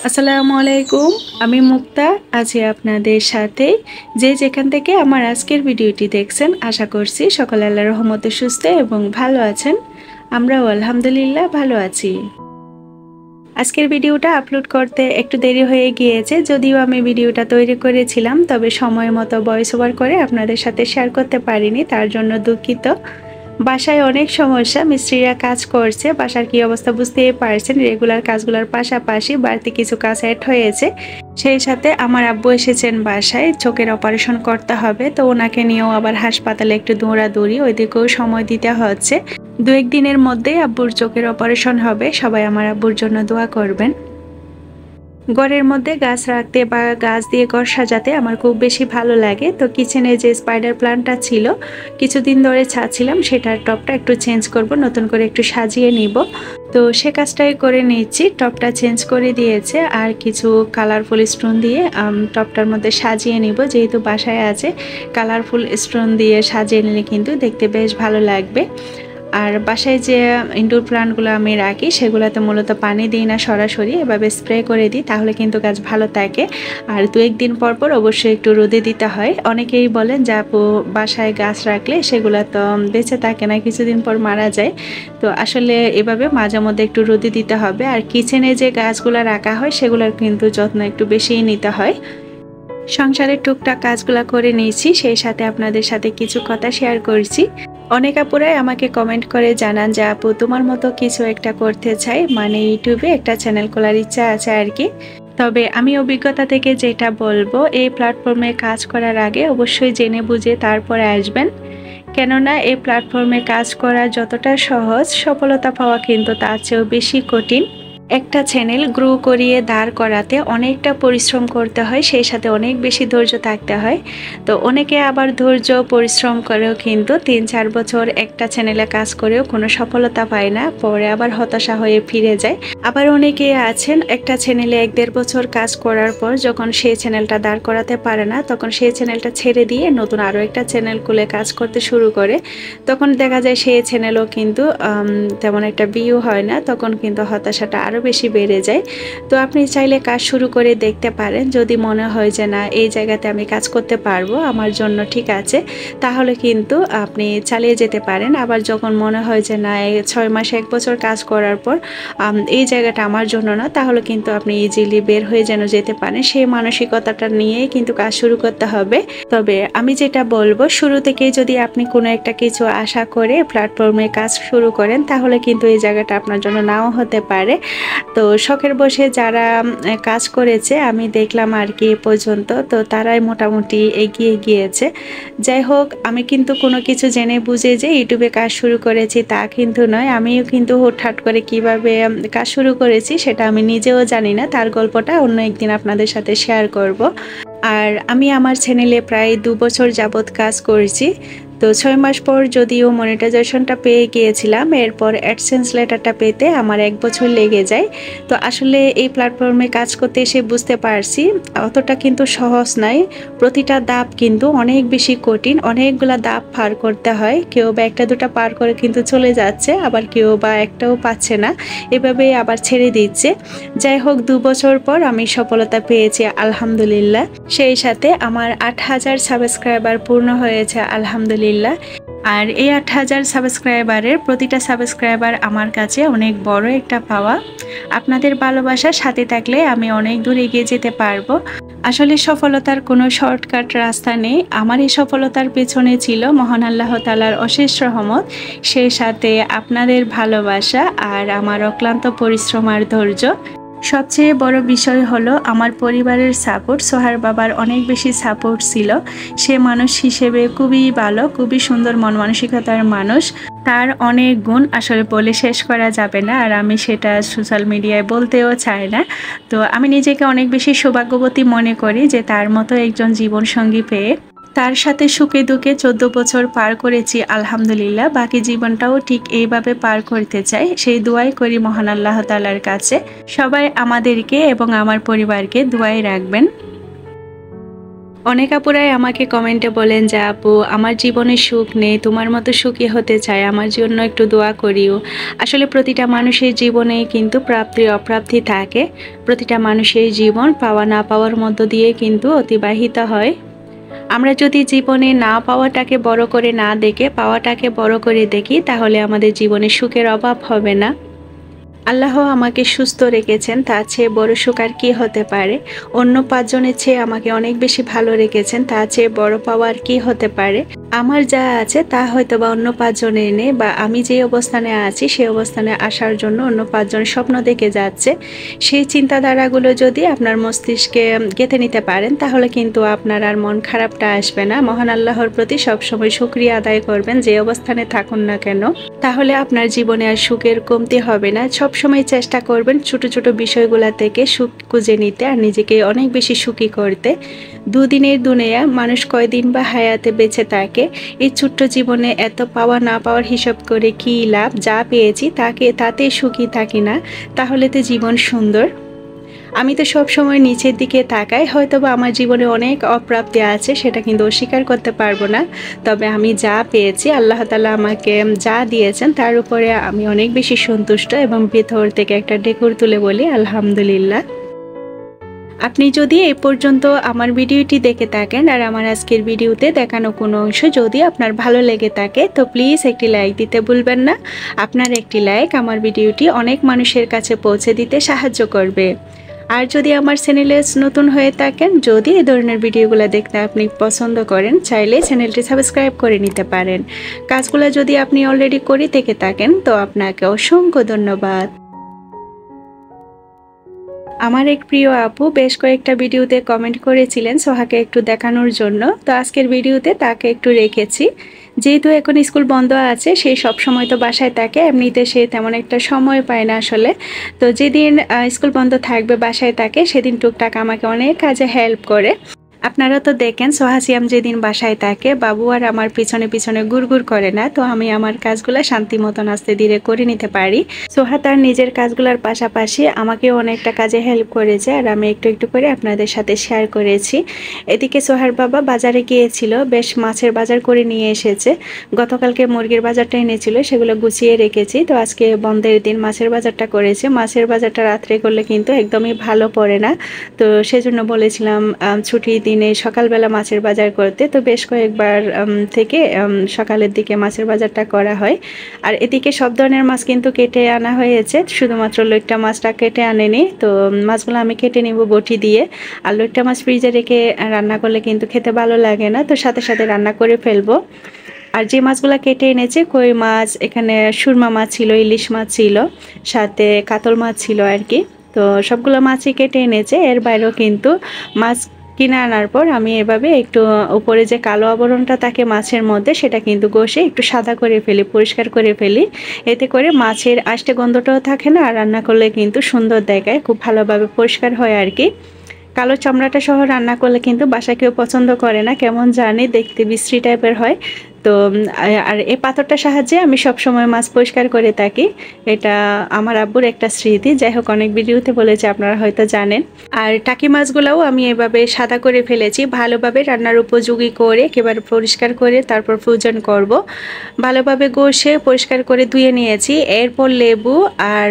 আসসালামু আলাইকুম। আমি মুক্তা আছি আপনাদের সাথে। যে যেখান থেকে আমার আজকের ভিডিওটি দেখছেন, আশা করছি সকলে আল্লাহর রহমতে সুস্থ এবং ভালো আছেন। আমরাও আলহামদুলিল্লাহ ভালো আছি। আজকের ভিডিওটা আপলোড করতে একটু দেরি হয়ে গিয়েছে, যদিও আমি ভিডিওটা তৈরি করেছিলাম, তবে সময় মতো ভয়েস ওভার করে আপনাদের সাথে শেয়ার করতে পারিনি, তার জন্য দুঃখিত। বাসায় অনেক সমস্যা, মিস্ত্রিরা কাজ করছে, বাসার কি অবস্থা বুঝতেই পারছেন। রেগুলার কাজগুলোর পাশাপাশি বাড়তি কিছু কাজ অ্যাড হয়েছে। সেই সাথে আমার আব্বু এসেছেন বাসায়, চোখের অপারেশন করতে হবে, তো ওনাকে নিয়েও আবার হাসপাতালে একটু দৌড়াদৌড়ি, ওইদিকেও সময় দিতে হচ্ছে। দু একদিনের মধ্যেই আব্বুর চোখের অপারেশন হবে। সবাই আমার আব্বুর জন্য দোয়া করবেন। ঘরের মধ্যে গাছ রাখতে বা গাছ দিয়ে ঘর সাজাতে আমার খুব বেশি ভালো লাগে। তো কিচেনে যে স্পাইডার প্লান্টটা ছিল, কিছুদিন ধরে ছাড়ছিলাম, সেটার টপটা একটু চেঞ্জ করব, নতুন করে একটু সাজিয়ে নিব। তো সে কাজটাই করে নিচ্ছি। টপটা চেঞ্জ করে দিয়েছে আর কিছু কালারফুল স্টোন দিয়ে টপটার মধ্যে সাজিয়ে নিব। যেহেতু বাসায় আছে, কালারফুল স্টোন দিয়ে সাজিয়ে নিলে কিন্তু দেখতে বেশ ভালো লাগবে। আর বাসায় যে ইনডোর প্লান্টগুলো আমি রাখি, সেগুলোতে মূলত পানি দিই না, সরাসরি এভাবে স্প্রে করে দিই, তাহলে কিন্তু গাছ ভালো থাকে। আর দু একদিন পর পর অবশ্যই একটু রোদে দিতে হয়। অনেকেই বলেন যে আপু, বাসায় গাছ রাখলে সেগুলো তো বেঁচে থাকে না, কিছুদিন পর মারা যায়। তো আসলে এভাবে মাঝে মধ্যে একটু রোদে দিতে হবে। আর কিচেনে যে গাছগুলো রাখা হয়, সেগুলোর কিন্তু যত্ন একটু বেশিই নিতে হয়। সংসারের টুকটাক কাজগুলো করে নিয়েছি, সেই সাথে আপনাদের সাথে কিছু কথা শেয়ার করছি। অনেক আপুরাই আমাকে কমেন্ট করে জানান যে আপু, তোমার মতো কিছু একটা করতে চাই, মানে ইউটিউবে একটা চ্যানেল খোলার ইচ্ছা আছে আর কি। তবে আমি অভিজ্ঞতা থেকে যেটা বলবো, এই প্ল্যাটফর্মে কাজ করার আগে অবশ্যই জেনে বুঝে তারপরে আসবেন। কেননা এই প্ল্যাটফর্মে কাজ করা যতটা সহজ, সফলতা পাওয়া কিন্তু তার চেয়েও বেশি কঠিন। একটা চ্যানেল গ্রো করিয়ে দাঁড় করাতে অনেকটা পরিশ্রম করতে হয়, সেই সাথে অনেক বেশি ধৈর্য থাকতে হয়। তো অনেকে আবার ধৈর্য পরিশ্রম করেও কিন্তু ৩-৪ বছর একটা চ্যানেলে কাজ করেও কোনো সফলতা পায় না, পরে আবার হতাশা হয়ে ফিরে যায়। আবার অনেকে আছেন একটা চ্যানেলে ১-১.৫ বছর কাজ করার পর যখন সেই চ্যানেলটা দাঁড় করাতে পারে না, তখন সেই চ্যানেলটা ছেড়ে দিয়ে নতুন আরও একটা চ্যানেল খুলে কাজ করতে শুরু করে। তখন দেখা যায় সেই চ্যানেলও কিন্তু তেমন একটা ভিউ হয় না, তখন কিন্তু হতাশাটা আরও বেশি বেড়ে যায়। তো আপনি চাইলে কাজ শুরু করে দেখতে পারেন। যদি মনে হয় যে না, এই জায়গাতে আমি কাজ করতে পারবো, আমার জন্য ঠিক আছে, তাহলে কিন্তু আপনি চালিয়ে যেতে পারেন। আবার যখন মনে হয় যে না, ৬ মাস ১ বছর কাজ করার পর এই জায়গাটা আমার জন্য না, তাহলে কিন্তু আপনি ইজিলি বের হয়ে যেতে পারেন। সেই মানসিকতাটা নিয়েই কিন্তু কাজ শুরু করতে হবে। তবে আমি যেটা বলবো, শুরু থেকেই যদি আপনি কোনো একটা কিছু আশা করে প্ল্যাটফর্মে কাজ শুরু করেন, তাহলে কিন্তু এই জায়গাটা আপনার জন্য নাও হতে পারে। তো শখের বসে যারা কাজ করেছে আমি দেখলাম আর কি পর্যন্ত, তো তারাই মোটামুটি এগিয়ে গিয়েছে। যাই হোক, আমি কিন্তু কোনো কিছু জেনে বুঝে যে ইউটিউবে কাজ শুরু করেছি তা কিন্তু নয়। আমিও কিন্তু হুটহাট করে কিভাবে কাজ শুরু করেছি সেটা আমি নিজেও জানি না। তার গল্পটা অন্য একদিন আপনাদের সাথে শেয়ার করব। আর আমি আমার চ্যানেলে প্রায় ২ বছর যাবৎ কাজ করেছি। তো ৬ মাস পর যদিও মনিটাইজেশনটা পেয়ে গিয়েছিলাম, এরপর অ্যাডসেন্স লেটারটা পেতে আমার ১ বছর লেগে যায়। তো আসলে এই প্ল্যাটফর্মে কাজ করতে এসে বুঝতে পারছি অতটা কিন্তু সহজ নয়। প্রতিটা ধাপ কিন্তু অনেক বেশি কঠিন, অনেকগুলা ধাপ পার করতে হয়। কেউ বা ১টা ২টা পার করে কিন্তু চলে যাচ্ছে, আবার কেউ বা একটাও পাচ্ছে না, এভাবে আবার ছেড়ে দিচ্ছে। যাই হোক, ২ বছর পর আমি সফলতা পেয়েছি আলহামদুলিল্লাহ। সেই সাথে আমার ৮,০০০ সাবস্ক্রাইবার পূর্ণ হয়েছে আলহামদুলিল্লাহ। আর এই ৮,০০০ সাবস্ক্রাইবারের প্রতিটা সাবস্ক্রাইবার আমার কাছে অনেক বড় একটা পাওয়া। আপনাদের ভালোবাসার সাথে থাকলে আমি অনেক দূর এগিয়ে যেতে পারবো। আসলে সফলতার কোনো শর্টকাট রাস্তা নেই। আমার এই সফলতার পেছনে ছিল মহান আল্লাহ তাআলার অশেষ রহমত, সেই সাথে আপনাদের ভালোবাসা আর আমার অক্লান্ত পরিশ্রম আর ধৈর্য। সবচেয়ে বড় বিষয় হলো আমার পরিবারের সাপোর্ট। সোহার বাবার অনেক বেশি সাপোর্ট ছিল। সে মানুষ হিসেবে খুবই ভালো, খুবই সুন্দর মন মানসিকতার মানুষ। তার অনেক গুণ আসলে বলে শেষ করা যাবে না, আর আমি সেটা সোশ্যাল মিডিয়ায় বলতেও চাই না। তো আমি নিজেকে অনেক বেশি সৌভাগ্যবতী মনে করি যে তার মতো একজন জীবনসঙ্গী পেয়ে। তার সাথে সুখে দুঃখে ১৪ বছর পার করেছি আলহামদুলিল্লাহ। বাকি জীবনটাও ঠিক এইভাবে পার করতে চাই, সেই দোয়াই করি মহান আল্লাহ তাআলার কাছে। সবাই আমাদেরকে এবং আমার পরিবারকে দোয়ায় রাখবেন। অনেক আপুরাই আমাকে কমেন্টে বলেন যে আপু আমার জীবনে সুখ নেই, তোমার মতো সুখী হতে চাই, আমার জন্য একটু দোয়া করিও। আসলে প্রতিটা মানুষের জীবনেই কিন্তু প্রাপ্তি অপ্রাপ্তি থাকে। প্রতিটা মানুষের জীবন পাওয়া না পাওয়ার মধ্য দিয়ে কিন্তু অতিবাহিত হয়। আমরা যদি জীবনে না পাওয়াটাকে বড় করে না দেখে পাওয়াটাকে বড় করে দেখি, তাহলে আমাদের জীবনে সুখের অভাব হবে না। আল্লাহ আমাকে সুস্থ রেখেছেন, তার চেয়ে বড় সুখ আর কি হতে পারে। অন্য 5 জনের চেয়ে আমাকে অনেক বেশি ভালো রেখেছেন, তার চেয়ে বড় পাওয়া আর কি হতে পারে। আমার যা আছে তা হয়তো বা অন্য 5 জনের নেই, বা আমি যে অবস্থানে আছি সেই অবস্থানে আসার জন্য অন্য 5 জন স্বপ্ন দেখে যাচ্ছে। সেই চিন্তাধারাগুলো যদি আপনার মস্তিষ্কে গেঁথে নিতে পারেন, তাহলে কিন্তু আপনার আর মন খারাপটা আসবে না। মহান আল্লাহর প্রতি সবসময় শুকরিয়া আদায় করবেন, যে অবস্থানে থাকুন না কেন। তাহলে আপনার জীবনে আর সুখের কমতি হবে না। সবসময় চেষ্টা করবেন ছোট ছোট বিষয়গুলা থেকে সুখ খুঁজে নিতে আর নিজেকে অনেক বেশি সুখী করতে। দুদিনের দুনিয়া, মানুষ কয়দিন বা হায়াতে বেঁচে থাকে। এই ছোট্ট জীবনে এত পাওয়া না পাওয়ার হিসাব করে কী লাভ? যা পেয়েছি তাতে সুখী থাকি না, তাহলে তো জীবন সুন্দর। আমি তো সব সময় নিচের দিকে তাকাই, হয়তোবা আমার জীবনে অনেক অপ্রাপ্তি আছে, সেটা কিন্তু অস্বীকার করতে পারবো না। তবে আমি যা পেয়েছি, আল্লাহ তাআলা আমাকে যা দিয়েছেন তার উপরে আমি অনেক বেশি সন্তুষ্ট, এবং ভেতর থেকে একটা ঢেকুর তুলে বলি আলহামদুলিল্লাহ। আপনি যদি এই পর্যন্ত আমার ভিডিওটি দেখে থাকেন আর আমার আজকের ভিডিওতে দেখানো কোনো অংশ যদি আপনার ভালো লেগে থাকে, তো প্লিজ একটি লাইক দিতে ভুলবেন না। আপনার একটি লাইক আমার ভিডিওটি অনেক মানুষের কাছে পৌঁছে দিতে সাহায্য করবে। আর যদি আমার চ্যানেলে নতুন হয়ে থাকেন, যদি এই ধরনের ভিডিওগুলো দেখতে আপনি পছন্দ করেন, চাইলে চ্যানেলটি সাবস্ক্রাইব করে নিতে পারেন। কাজগুলো যদি আপনি অলরেডি করে থেকে থাকেন, তো আপনাকে অসংখ্য ধন্যবাদ। আমার এক প্রিয় আপু বেশ কয়েকটা ভিডিওতে কমেন্ট করেছিলেন সোহাকে একটু দেখানোর জন্য, তো আজকের ভিডিওতে তাকে একটু রেখেছি। যেহেতু এখন স্কুল বন্ধ আছে, সে সব সময় তো বাসায় থাকে, এমনিতে সে তেমন একটা সময় পায় না আসলে। তো যেদিন স্কুল বন্ধ থাকবে বাসায় থাকে, সেদিন টুকটাক আমাকে অনেক কাজে হেল্প করে। আপনারা তো দেখেন সোহাসিয়াম যেদিন বাসায় থাকে, বাবু আর আমার পিছনে পিছনে গুড়গুড় করে না, তো আমি আমার কাজগুলো শান্তি মতন আস্তে ধীরে করে নিতে পারি। সোহা তার নিজের কাজগুলোর পাশাপাশি আমাকেও অনেকটা কাজে হেল্প করেছে, আর আমি একটু একটু করে আপনাদের সাথে শেয়ার করেছি। এদিকে সোহার বাবা বাজারে গিয়েছিল, বেশ মাছের বাজার করে নিয়ে এসেছে। গতকালকে মুরগির বাজারটা এনেছিল, সেগুলো গুছিয়ে রেখেছি। তো আজকে বন্ধের দিন মাছের বাজারটা করেছে। মাছের বাজারটা রাত্রে করলে কিন্তু একদমই ভালো পড়ে না, তো সেজন্য বলেছিলাম ছুটির দিনে সকালবেলা মাছের বাজার করতে। তো বেশ কয়েকবার থেকে সকালের দিকে মাছের বাজারটা করা হয়। আর এদিকে সব ধরনের মাছ কিন্তু কেটে আনা হয়েছে, শুধুমাত্র লইট্টা মাছটা কেটে আনেনি। তো মাছগুলো আমি কেটে নিব বটি দিয়ে। আর লইট্টা মাছ ফ্রিজে রেখে রান্না করলে কিন্তু খেতে ভালো লাগে না, তো সাথে সাথে রান্না করে ফেলবো। আর যে মাছগুলো কেটে এনেছে, কই মাছ, এখানে সুরমা মাছ ছিল, ইলিশ মাছ ছিল, সাথে কাতল মাছ ছিল আর কি। তো সবগুলো মাছই কেটে এনেছে। এর বাইরেও কিন্তু মাছ কিনে আনার পর আমি এভাবে একটু উপরে যে কালো আবরণটা থাকে মাছের মধ্যে, সেটা কিন্তু ঘষে একটু সাদা করে ফেলি, পরিষ্কার করে ফেলি। এতে করে মাছের আষ্টে গন্ধটাও থাকে না, আর রান্না করলে কিন্তু সুন্দর দেখায়, খুব ভালোভাবে পরিষ্কার হয় আর কি। কালো চামড়াটা সহ রান্না করলে কিন্তু বাসায় কেউ পছন্দ করে না, কেমন জানি দেখতে বিশ্রী টাইপের হয়। তো আর এই পাথরটার সাহায্যে আমি সব সময় মাছ পরিষ্কার করে থাকি। এটা আমার আব্বুর একটা স্মৃতি। যাই হোক, অনেক ভিডিওতে বলেছে, আপনারা হয়তো জানেন। আর টাকি মাছগুলোও আমি এভাবে সাদা করে ফেলেছি, ভালোভাবে রান্নার উপযোগী করে একেবারে পরিষ্কার করে তারপর ফ্রোজন করব। ভালোভাবে ঘষে পরিষ্কার করে ধুয়ে নিয়েছি। এরপর লেবু আর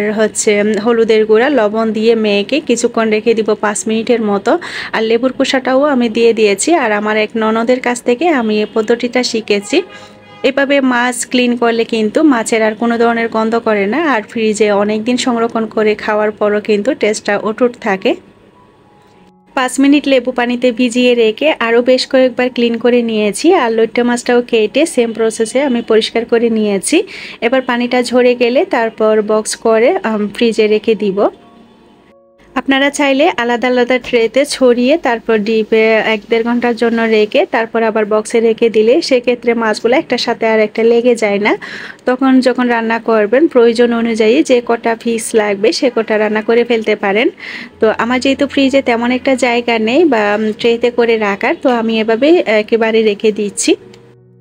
হলুদের গুঁড়া লবণ দিয়ে মেখে কিছুক্ষণ রেখে দিব 5 মিনিটের মতো। আর লেবুর খোসাটাও আমি দিয়ে দিয়েছি। আর আমার এক ননদের কাছ থেকে আমি এই পদ্ধতিটা শিখেছি। এভাবে মাছ ক্লিন করলে কিন্তু মাছের আর কোনো ধরনের গন্ধ করে না, আর ফ্রিজে অনেক দিন সংরক্ষণ করে খাওয়ার পরও কিন্তু টেস্টটা অটুট থাকে। 5 মিনিট লেবু পানিতে ভিজিয়ে রেখে আরও বেশ কয়েকবার ক্লিন করে নিয়েছি। আর লইট্টা মাছটাও কেটে সেম প্রসেসে আমি পরিষ্কার করে নিয়েছি। এবার পানিটা ঝরে গেলে তারপর বক্স করে ফ্রিজে রেখে দিব। আপনারা চাইলে আলাদা আলাদা ট্রেতে ছড়িয়ে তারপর ডিপে 1-1.5 ঘন্টার জন্য রেখে তারপর আবার বক্সে রেখে দিলে সেক্ষেত্রে মাছগুলো একটার সাথে আর একটা লেগে যায় না। তখন যখন রান্না করবেন প্রয়োজন অনুযায়ী যে কটা পিস লাগবে সে কটা রান্না করে ফেলতে পারেন। তো আমার যেহেতু ফ্রিজে তেমন একটা জায়গা নেই বা ট্রেতে করে রাখার, তো আমি এভাবে একেবারে রেখে দিচ্ছি।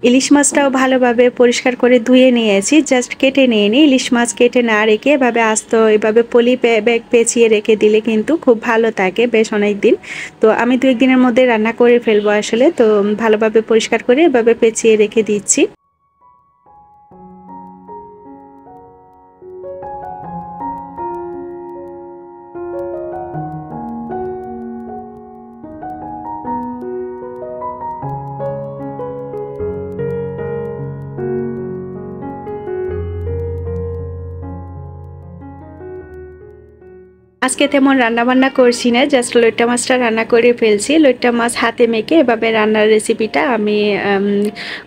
ইলিশ মাছটাও ভালোভাবে পরিষ্কার করে ধুয়ে নিয়েছি, জাস্ট কেটে নিয়ে নিই। ইলিশ মাছ কেটে না রেখে এভাবে আস্ত এভাবে পলি ব্যাগ পেঁচিয়ে রেখে দিলে কিন্তু খুব ভালো থাকে বেশ অনেক দিন। তো আমি 2-1 দিনের মধ্যে রান্না করে ফেলবো আসলে। তো ভালোভাবে পরিষ্কার করে এভাবে পেঁচিয়ে রেখে দিচ্ছি। আজকে তেমন রান্নাবান্না করছি না, জাস্ট লইট্টা মাছটা রান্না করে ফেলছি। লইট্টা মাছ হাতে মেখে এভাবে রান্নার রেসিপিটা আমি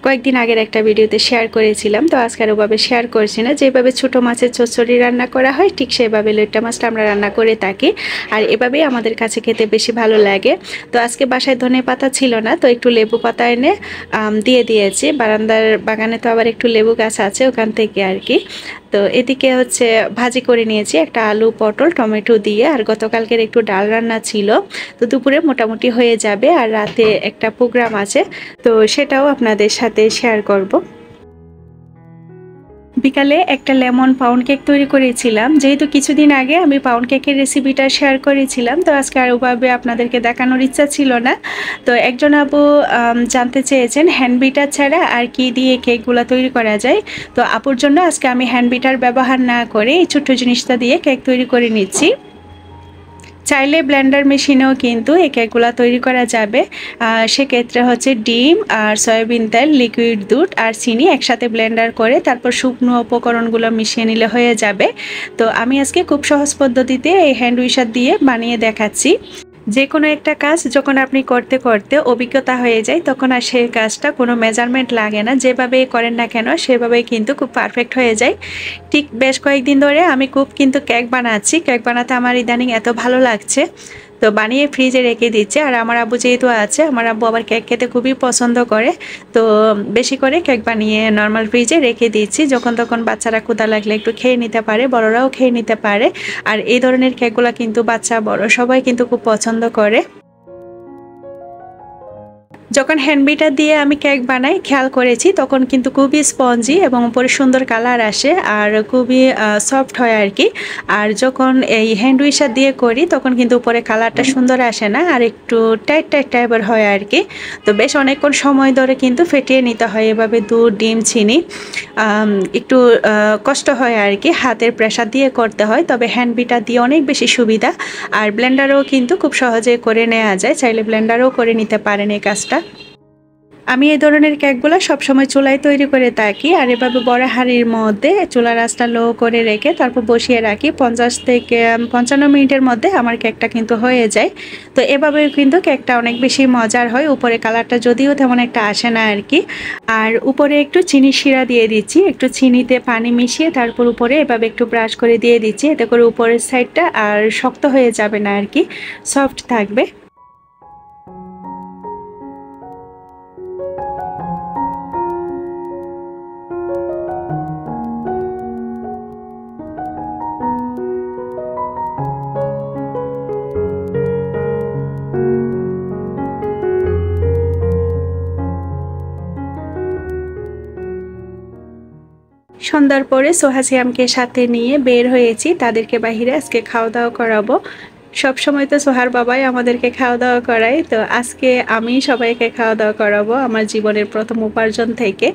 কয়েকদিন আগের একটা ভিডিওতে শেয়ার করেছিলাম। তো আজকে আর ওভাবে শেয়ার করছি না। যেভাবে ছোটো মাছের চচ্চড়ি রান্না করা হয় ঠিক সেভাবে লইট্টা মাছটা আমরা রান্না করে থাকি, আর এভাবেই আমাদের কাছে খেতে বেশি ভালো লাগে। তো আজকে বাসায় ধনে পাতা ছিল না, তো একটু লেবু পাতা এনে দিয়ে দিয়েছি। বারান্দার বাগানে তো আবার একটু লেবু গাছ আছে, ওখান থেকে আর কি। তো এদিকে হচ্ছে ভাজি করে নিয়েছি একটা আলু পটল টমেটো দিয়ে, আর গতকালকের একটু ডাল রান্না ছিল। তো দুপুরে মোটামুটি হয়ে যাবে, আর রাতে একটা প্রোগ্রাম আছে, তো সেটাও আপনাদের সাথে শেয়ার করব। বিকালে একটা লেমন পাউন্ড কেক তৈরি করেছিলাম, যেহেতু কিছুদিন আগে আমি পাউন্ড কেকের রেসিপিটা শেয়ার করেছিলাম, তো আজকে আর ওভাবে আপনাদেরকে দেখানোর ইচ্ছা ছিল না। তো একজন আপু জানতে চেয়েছেন হ্যান্ড বিটার ছাড়া আর কি দিয়ে কেকগুলো তৈরি করা যায়। তো আপুর জন্য আজকে আমি হ্যান্ড বিটার ব্যবহার না করে এই ছোট্ট জিনিসটা দিয়ে কেক তৈরি করে নিচ্ছি। চাইলে ব্লেন্ডার মেশিনেও কিন্তু এই কেকগুলো তৈরি করা যাবে। সেক্ষেত্রে হচ্ছে ডিম আর সয়াবিন তেল, লিকুইড দুধ আর চিনি একসাথে ব্লেন্ডার করে তারপর শুকনো উপকরণগুলো মিশিয়ে নিলে হয়ে যাবে। তো আমি আজকে খুব সহজ পদ্ধতিতে এই হ্যান্ড উইশার দিয়ে বানিয়ে দেখাচ্ছি। যে কোনো একটা কাজ যখন আপনি করতে করতে অভিজ্ঞতা হয়ে যায়, তখন আর সেই কাজটা কোনো মেজারমেন্ট লাগে না, যেভাবে করেন না কেন সেভাবেই কিন্তু খুব পারফেক্ট হয়ে যায়। ঠিক বেশ কয়েকদিন ধরে আমি খুব কিন্তু কেক বানাচ্ছি, কেক বানাতে আমার ইদানিং এত ভালো লাগছে, তো বানিয়ে ফ্রিজে রেখে দিচ্ছে। আর আমার আব্বু যেহেতু আছে, আমার আব্বু আবার কেক খেতে খুবই পছন্দ করে, তো বেশি করে কেক বানিয়ে নর্মাল ফ্রিজে রেখে দিচ্ছি, যখন তখন বাচ্চারা ক্ষুধা লাগলে একটু খেয়ে নিতে পারে, বড়রাও খেয়ে নিতে পারে। আর এই ধরনের কেকগুলো কিন্তু বাচ্চা বড় সবাই কিন্তু খুব পছন্দ করে। যখন হ্যান্ড বিটার দিয়ে আমি কেক বানাই খেয়াল করেছি তখন কিন্তু খুবই স্পঞ্জি এবং উপরে সুন্দর কালার আসে আর খুবই সফট হয় আর কি। আর যখন এই হ্যান্ড উইশার দিয়ে করি তখন কিন্তু উপরে কালারটা সুন্দর আসে না, আর একটু টাইট টাইট টাইপের হয় আর কি। তো বেশ অনেকক্ষণ সময় ধরে কিন্তু ফেটিয়ে নিতে হয় এভাবে দুধ ডিম চিনি, একটু কষ্ট হয় আর কি, হাতের প্রেসার দিয়ে করতে হয়। তবে হ্যান্ড বিটার দিয়ে অনেক বেশি সুবিধা, আর ব্লেন্ডারও কিন্তু খুব সহজে করে নেওয়া যায়, চাইলে ব্লেন্ডারও করে নিতে পারেন এই কাজটা। আমি এই ধরনের কেকগুলো সবসময় চুলায় তৈরি করে থাকি, আর এভাবে বড় হাঁড়ির মধ্যে চুলার আঁচটা লো করে রেখে তারপর বসিয়ে রাখি। 50 থেকে 55 মিনিটের মধ্যে আমার কেকটা কিন্তু হয়ে যায়। তো এভাবেও কিন্তু কেকটা অনেক বেশি মজার হয়, উপরে কালারটা যদিও তেমন একটা আসে না আর কি। আর উপরে একটু চিনি শিরা দিয়ে দিচ্ছি, একটু চিনিতে পানি মিশিয়ে তারপর উপরে এভাবে একটু ব্রাশ করে দিয়ে দিচ্ছি, এতে করে উপরের সাইডটা আর শক্ত হয়ে যাবে না আর কি, সফট থাকবে। সন্ধ্যার পরে সোহাসিয়ামকে সাথে নিয়ে বের হয়েছি, তাদেরকে বাহিরে আজকে খাওয়া দাওয়া করাবো। সব সময় তো সোহার বাবাই আমাদেরকে খাওয়া দাওয়া করায়, তো আজকে আমি সবাইকে খাওয়া দাওয়া করাবো আমার জীবনের প্রথম উপার্জন থেকে।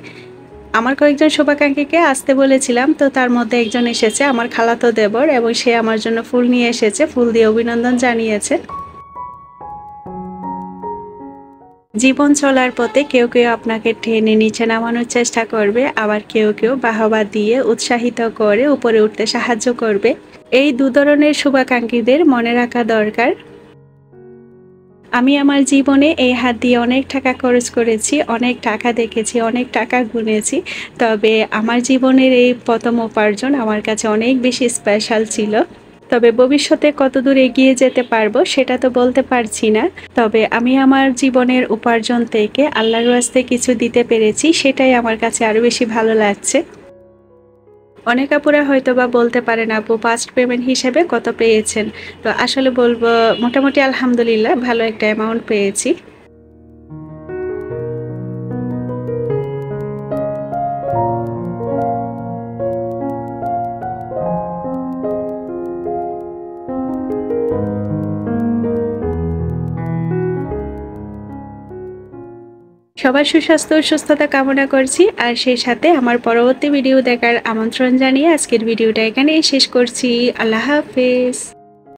আমার কয়েকজন শুভাকাঙ্ক্ষীকে আসতে বলেছিলাম, তো তার মধ্যে একজন এসেছে আমার খালাতো দেবর, এবং সে আমার জন্য ফুল নিয়ে এসেছে, ফুল দিয়ে অভিনন্দন জানিয়েছে। জীবন চলার পথে কেউ কেউ আপনাকে টেনে নিচে নামানোর চেষ্টা করবে, আবার কেউ কেউ বাহবা দিয়ে উৎসাহিত করে উপরে উঠতে সাহায্য করবে। এই দু ধরনের শুভাকাঙ্ক্ষীদের মনে রাখা দরকার। আমি আমার জীবনে এই হাত দিয়ে অনেক টাকা খরচ করেছি, অনেক টাকা দেখেছি, অনেক টাকা গুনেছি, তবে আমার জীবনের এই প্রথম উপার্জন আমার কাছে অনেক বেশি স্পেশাল ছিল। তবে ভবিষ্যতে কতদূর এগিয়ে যেতে পারবো সেটা তো বলতে পারছি না, তবে আমি আমার জীবনের উপার্জন থেকে আল্লাহর রাস্তায় কিছু দিতে পেরেছি, সেটাই আমার কাছে আরো বেশি ভালো লাগছে। অনেক আপুরা হয়তো বা বলতে পারেন আপু ফার্স্ট পেমেন্ট হিসেবে কত পেয়েছেন, তো আসলে বলবো মোটামুটি আলহামদুলিল্লাহ ভালো একটা অ্যামাউন্ট পেয়েছি। সবার সুস্বাস্থ্য ও সুস্থতা কামনা করছি। আর সেই সাথে আমার পরবর্তী ভিডিও দেখার আমন্ত্রণ জানিয়ে আজকের ভিডিওটা এখানেই শেষ করছি। আল্লাহ হাফেজ।